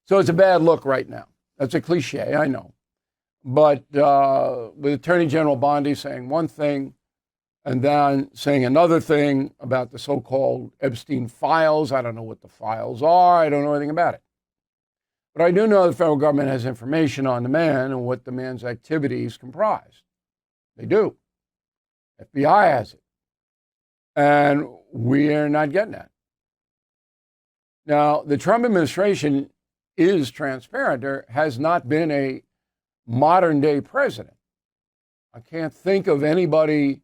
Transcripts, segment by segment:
So it's a bad look right now. That's a cliche, I know. But with Attorney General Bondi saying one thing and then saying another thing about the so-called Epstein files, I don't know what the files are. I don't know anything about it. But I do know the federal government has information on the man and what the man's activities comprise. They do. FBI has it. And we're not getting that. Now, the Trump administration is transparent. There has not been a modern day president. I can't think of anybody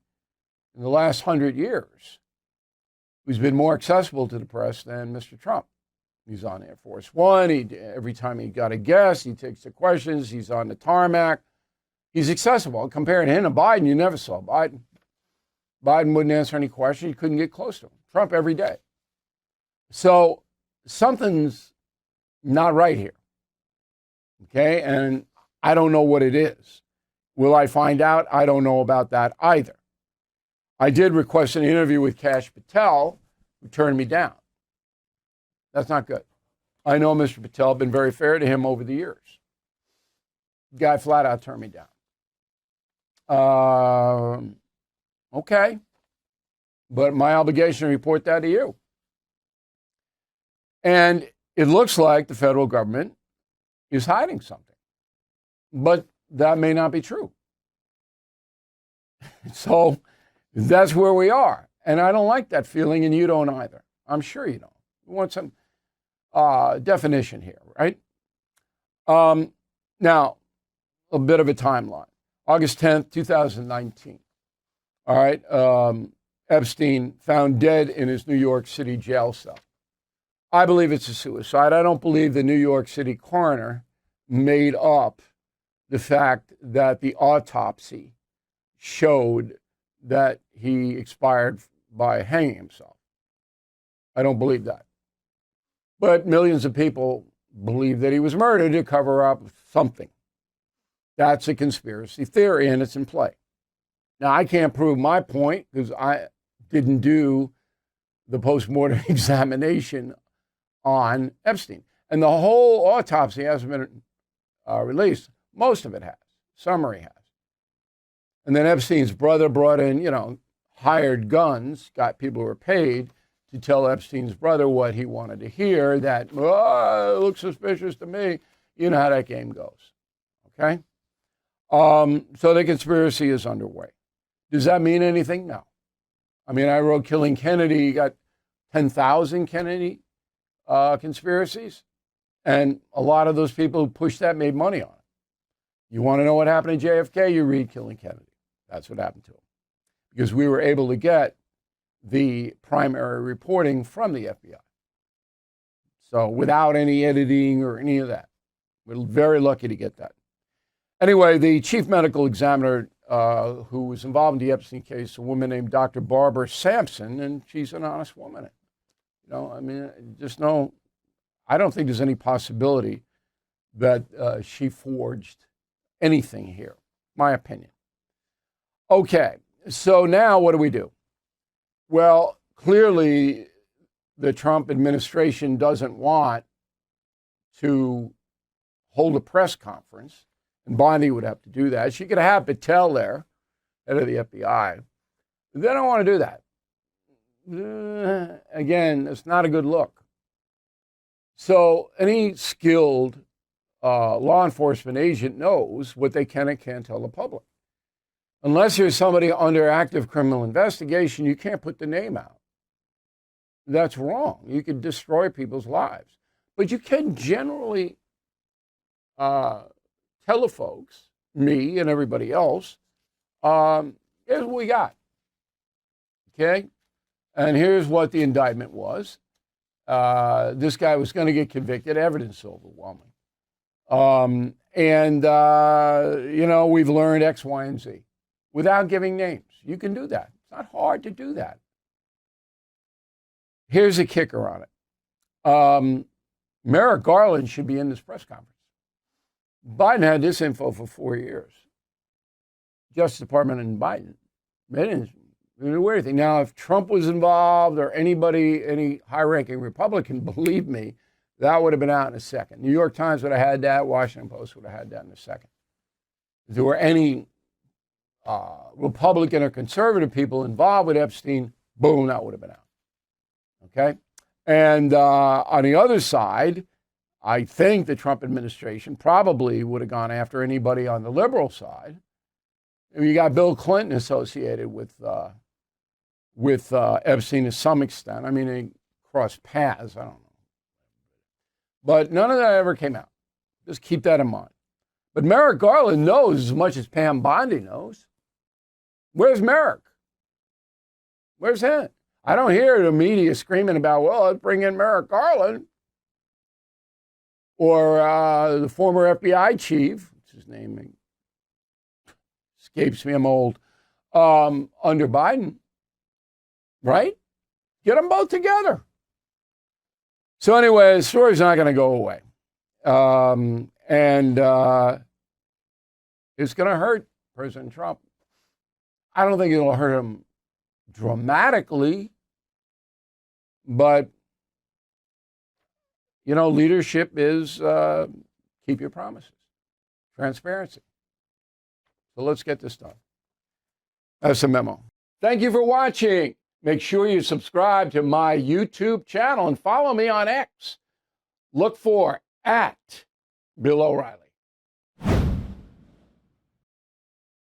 in the last 100 years who's been more accessible to the press than Mr. Trump. He's on Air Force One. Every time he got a guest, he takes the questions. He's on the tarmac. He's accessible. Comparing him to Biden, you never saw Biden. Biden wouldn't answer any questions. You couldn't get close to him. Trump every day. So something's not right here. Okay? And I don't know what it is. Will I find out? I don't know about that either. I did request an interview with Kash Patel, who turned me down. That's not good. I know Mr. Patel, I've been very fair to him over the years. The guy flat out turned me down. Okay. But my obligation to report that to you. And it looks like the federal government is hiding something. But that may not be true. So that's where we are. And I don't like that feeling, and you don't either. I'm sure you don't. We want some definition here, right? Now, a bit of a timeline. August 10th, 2019. All right. Epstein found dead in his New York City jail cell. I believe it's a suicide. I don't believe the New York City coroner made up the fact that the autopsy showed that he expired by hanging himself. I don't believe that. But millions of people believe that he was murdered to cover up something. That's a conspiracy theory, and it's in play. Now, I can't prove my point because I didn't do the postmortem examination on Epstein. And the whole autopsy hasn't been released. Most of it has. Summary has. And then Epstein's brother brought in, hired guns, got people who were paid to tell Epstein's brother what he wanted to hear, that, it looks suspicious to me. You know how that game goes. Okay? So the conspiracy is underway. Does that mean anything? No. I mean, I wrote Killing Kennedy, you got 10,000 Kennedy conspiracies, and a lot of those people who pushed that made money on it. You want to know what happened to JFK? You read Killing Kennedy. That's what happened to him. Because we were able to get the primary reporting from the FBI. So without any editing or any of that. We're very lucky to get that. Anyway, the chief medical examiner who was involved in the Epstein case, a woman named Dr. Barbara Sampson, and she's an honest woman. I don't think there's any possibility that she forged anything here, my opinion. Okay, so now what do? Well, clearly the Trump administration doesn't want to hold a press conference, and Bondi would have to do that. She could have Patel there, head of the FBI. They don't want to do that. Again, it's not a good look. So any skilled law enforcement agent knows what they can and can't tell the public. Unless there's somebody under active criminal investigation, you can't put the name out. That's wrong. You could destroy people's lives. But you can generally tell the folks, me and everybody else, here's what we got. Okay? And here's what the indictment was. This guy was going to get convicted. Evidence is overwhelming. We've learned X, Y, and Z without giving names. You can do that. It's not hard to do that. Here's a kicker on it. Merrick Garland should be in this press conference. Biden had this info for 4 years. Justice Department and Biden. They didn't do anything. Now, if Trump was involved or anybody, any high-ranking Republican, believe me, that would have been out in a second. New York Times would have had that. Washington Post would have had that in a second. If there were any Republican or conservative people involved with Epstein, boom, that would have been out. Okay? And on the other side, I think the Trump administration probably would have gone after anybody on the liberal side. You got Bill Clinton associated with Epstein to some extent. I mean, they crossed paths. I don't know. But none of that ever came out. Just keep that in mind. But Merrick Garland knows as much as Pam Bondi knows. Where's Merrick? Where's him? I don't hear the media screaming about, well, let's bring in Merrick Garland. Or the former FBI chief, what's his name? Escapes me, I'm old. Under Biden. Right? Get them both together. So anyway, the story's not going to go away. And it's going to hurt President Trump. I don't think it'll hurt him dramatically, but, you know, leadership is keep your promises, transparency. So let's get this done. That's a memo. Thank you for watching. Make sure you subscribe to my YouTube channel and follow me on X. Look for @Bill O'Reilly.